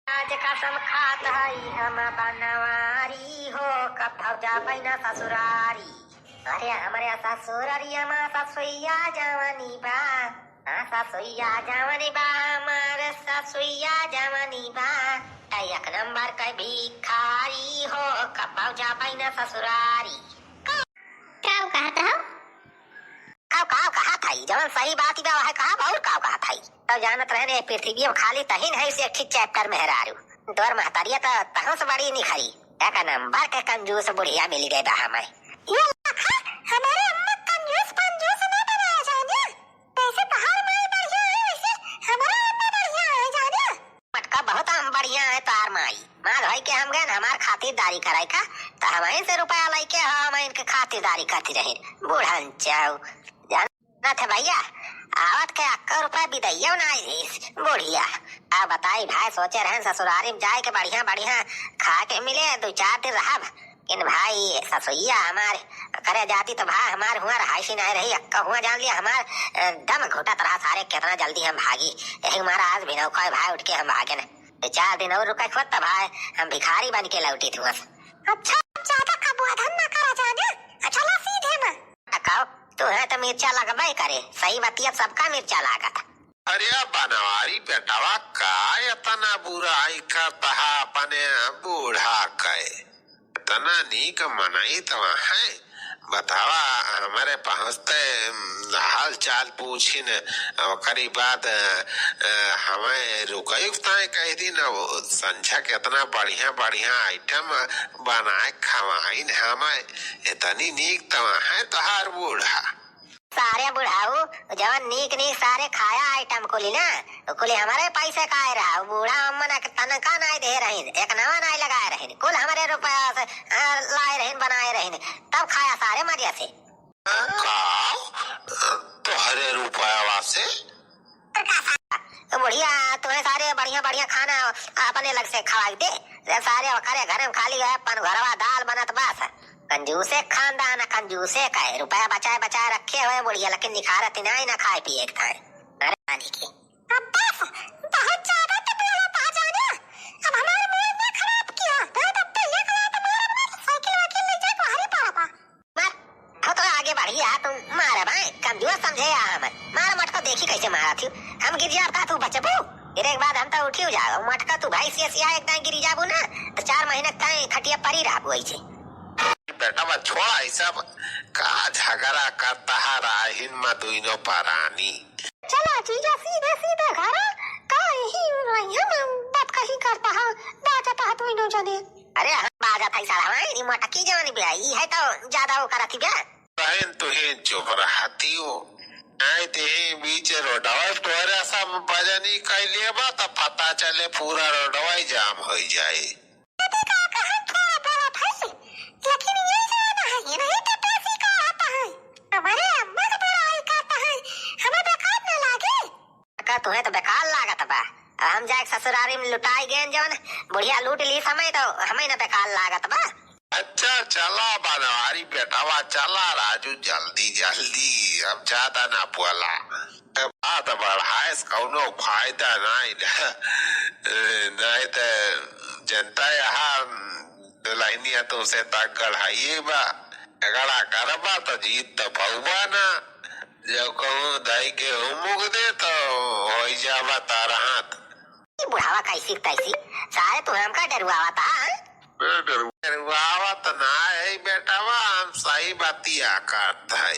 आज कसम खात हई हम बनवारी हो कब भौजा बहिना ससुरारी। अरे हमारे ससुरारिया में ससुइया जवानी बा। ससुइया जवानी बा हमारे ससुइया जवानी बा। एक नंबर का भिखारी हो कब भौजा बहिना ससुरारी। काव कहता हो? काव कहा था जवन सही बात ही है कहा बहुत काव कहा था। तो जानत रहने पृथ्वी में खाली तहिन है से ठीक चैप्टर में हरारू तोर महतारिया तो तहों से बड़ी नहीं खरी। एक नंबर के कंजूस बुढ़िया मिल गई बा हमें। ये लखा हमारे अम्मा कंजूस पंजूस नहीं बनाया जाने। वैसे बाहर माई बढ़िया है वैसे हमारा अम्मा बढ़िया है जाने। मटका बहुत हम बढ़िया है तार माई। माँ भाई के हम गए हमार खातिरदारी कराई का तो हमें से रुपया लाई के हम इनके खातिरदारी करती रहे बूढ़न चाऊ ना थे भैया आवत के 1 रुपया बिदैया ना बुढ़िया। अब बताई भाई सोचे रहे ससुरारी में जाए के बढ़िया बढ़िया खा के मिले 2-4 दिन रहा इन भाई ससुइया हमारे करे जाती तो भाई हमार हुआ रहायशी नहीं रही अक्का हुआ जान लिया हमार दम घुटत रहा सारे कितना जल्दी हम भागी। यही हमारा आज भी नौका भाई उठ के हम भागे न 4 दिन और रुका खुद तो भाई हम भिखारी बन के लौटी थी बस। अच्छा ज्यादा कबुआधन ना करा जाने। अच्छा ला सीधे में अकाओ तू है तो मिर्चा लगवाई करे सही बतिया सबका मिर्चा लागत। अरे बनवारी बेटावा का इतना बुराई करता अपने बूढ़ा के इतना नीक मनाई तो है बतावा हमारे पहुँचते हाल चाल पूछी न करी बाद हमें रुकई कह दी न वो संझा कितना बढ़िया बढ़िया आइटम बनाए खवाई हमें इतनी नीक तो है तोहार बूढ़ा। सारे बुढ़ाऊ जवन नीक नीक सारे खाया आइटम कुली ना कुली हमारे पैसे खाए रहा बूढ़ा अम्मन तनका नहीं दे रही एक नवा नहीं लगाए रही कुल हमारे रुपया से लाए रही बनाए रही तब खाया सारे मजे से। तो हरे रुपया से बुढ़िया तुम्हें सारे बढ़िया बढ़िया खाना अपने लग से खवाई दे सारे करे घर में खाली है पन घरवा दाल बनत बस कंजूसे खानदान कंजूसे का है रुपया बचाए बचाए रखे हुए बुढ़िया लेकिन निखारत नहीं ना खाए पिए खाए। अरे पानी की अब बस बहुत ज्यादा तो बोला पा जाने। अब हमारे मुंह ने खराब किया नहीं तो पहले कहा तो मारा साइकिल वाकिल ले जाए को हरी पड़ा पा मार हो तो आगे बढ़िया तुम मारे भाई कंजूस समझे हम मार मटका देखी कैसे मारा थी हम गिर जाता तू बचबू गिरे के बाद हम तो उठी जाओ मटका तू भाई से एक दाई गिरी जाबू ना तो 4 महीने कहीं खटिया परी रहबू ऐसे। बेटा बा छोड़ा ऐसा का झगड़ा करता राहिन में दोनों परानी। चला जीजा सीधे सीधे घर का ही रहिया में बात कहीं करता है बात है तो इनो जाने। अरे हम बाजा था साला हमारी मटकी जवानी भी आई है तो ज्यादा वो करती बे बहन तुहे चुप रहती हो आए ते बीच रोडवा तोरे सब बजनी कैले बा तो पता चले पूरा रोडवा जाम हो जाए। लेकिन ये जाना है ये नहीं तो पैसे का आता है हमारे अम्मा का बुराई करता है हमें बेकार न लागे। का तुम्हें तो बेकार लागत बा हम जाए ससुरारी में लुटाई गए जवन बुढ़िया लूट ली समय तो हमें न बेकार लागत बा। अच्छा चला बनवारी बेटावा चला राजू जल्दी जल्दी अब ज्यादा ना बोला बात बढ़ाए कौनो फायदा नहीं नहीं तो जनता यहाँ लाइनिया तुमसे तक गढ़ाइए बा गड़ा करबा तो जीत तो पौबा ना जब कहूँ दाई के मुख दे तो हो जावा तारा हाथ। बुढ़ावा कैसी तैसी सारे तू हमका डरुआवा था डरुआवा तो ना है बेटावा हम सही बातिया करता है।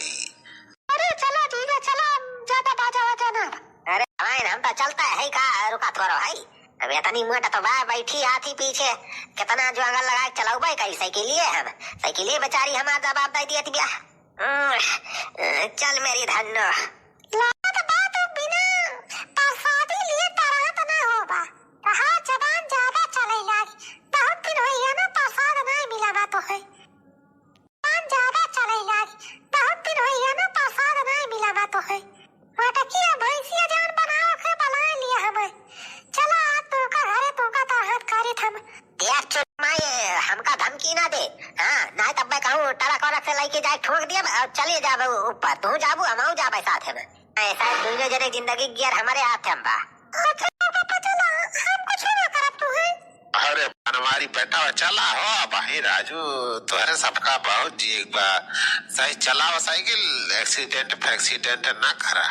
अरे चला ठीक है चला ज्यादा बाजा वाजा ना। अरे हम तो चलता है का रुका थोड़ा भाई अब इतनी मोटा तो भाई बैठी हाथी पीछे कितना जंगल लगा चलाऊ भाई कहीं साइकिलिए हम साइकिलिए बेचारी हमारा जवाब दे दिया थी चल मेरी धन्नो लागत बात बिना प्रसादी लिए तरह तो ना होगा कहा जबान ज्यादा चले लागी बहुत दिन हो गया ना प्रसाद नहीं मिला बा तो है जबान ज्यादा चले लागी बहुत दिन हो गया ना प्रसाद नहीं मिला बा तो है मटकिया भैंसिया जान बनाओ के बना लिया हमें चला तो का घरे तो का ताहत करी थम यार चुप माए हमका धमकी ना दे हाँ नहीं तब मैं कहूँ टरक वरक से लेके जाए ठोक दिया और चले जाबो ऊपर तू जाबू हम जाबे साथ में ऐसा दोनों जने जिंदगी गियर हमारे हाथ में बा। अच्छा पापा चला हम कुछ ना करब तू है अरे हमारी बेटा चला हो भाई राजू, तुम्हारे सबका बहुत जी, एक बार सही चलाओ साइकिल, एक्सीडेंट फैक्सीडेंट ना करा।